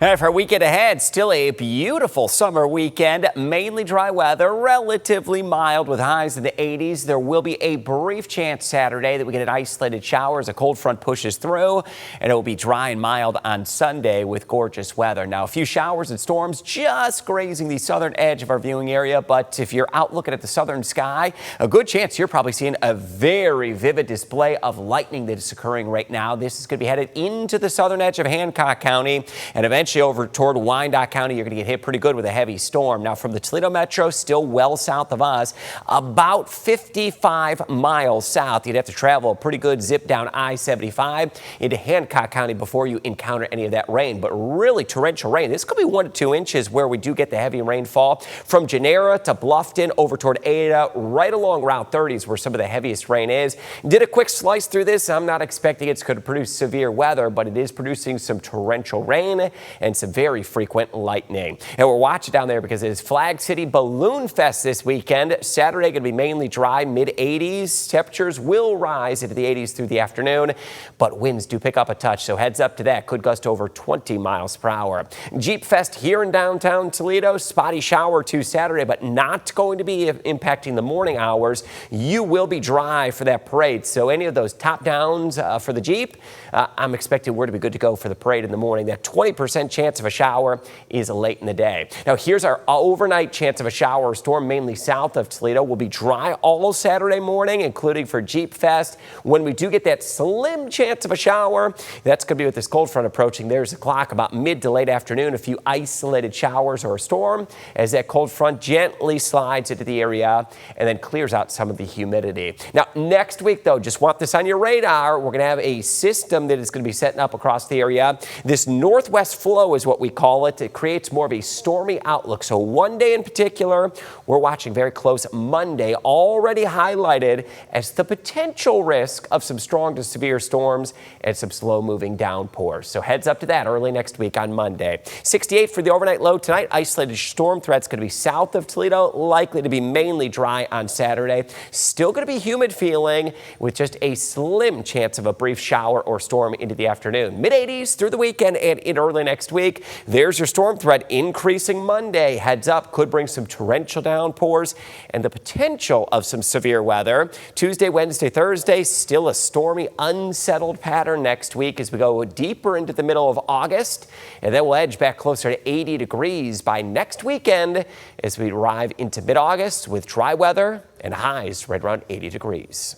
For our weekend ahead, still a beautiful summer weekend, mainly dry weather, relatively mild with highs in the 80s. There will be a brief chance Saturday that we get an isolated shower as a cold front pushes through, and it will be dry and mild on Sunday with gorgeous weather. Now, a few showers and storms just grazing the southern edge of our viewing area, but if you're out looking at the southern sky, a good chance you're probably seeing a very vivid display of lightning that is occurring right now. This is going to be headed into the southern edge of Hancock County, and eventually over toward Wyandotte County, you're going to get hit pretty good with a heavy storm. Now, from the Toledo Metro, still well south of us, about 55 miles south. You'd have to travel a pretty good zip down I-75 into Hancock County before you encounter any of that rain. But really torrential rain. This could be 1 to 2 inches where we do get the heavy rainfall from Genera to Bluffton over toward Ada, right along Route 30 is where some of the heaviest rain is. Did a quick slice through this. I'm not expecting it's going to produce severe weather, but it is producing some torrential rain and some very frequent lightning. And we're watching down there because it is Flag City Balloon Fest this weekend. Saturday going to be mainly dry, mid-80s. Temperatures will rise into the 80s through the afternoon, but winds do pick up a touch, so heads up to that. Could gust over 20 miles per hour. Jeep Fest here in downtown Toledo. Spotty shower or two Saturday, but not going to be impacting the morning hours. You will be dry for that parade, so any of those top downs for the Jeep, I'm expecting we're to be good to go for the parade in the morning. That 20% chance of a shower is late in the day. Now, here's our overnight chance of a shower or storm, mainly south of Toledo. Will be dry all Saturday morning, including for Jeep Fest. When we do get that slim chance of a shower, that's going to be with this cold front approaching. There's the clock about mid to late afternoon. A few isolated showers or a storm as that cold front gently slides into the area and then clears out some of the humidity. Now, next week, though, just want this on your radar. We're going to have a system that is going to be setting up across the area. This northwest flow is what we call it. It creates more of a stormy outlook. So one day in particular, we're watching very close. Monday, already highlighted as the potential risk of some strong to severe storms and some slow-moving downpours. So heads up to that early next week on Monday. 68 for the overnight low tonight. Isolated storm threat's going to be south of Toledo, likely to be mainly dry on Saturday. Still going to be humid feeling with just a slim chance of a brief shower or storm into the afternoon. Mid-80s through the weekend and in early next week. There's your storm threat increasing Monday. Heads up, could bring some torrential downpours and the potential of some severe weather. Tuesday, Wednesday, Thursday, still a stormy, unsettled pattern next week as we go deeper into the middle of August. And then we'll edge back closer to 80 degrees by next weekend as we arrive into mid-August with dry weather and highs right around 80 degrees.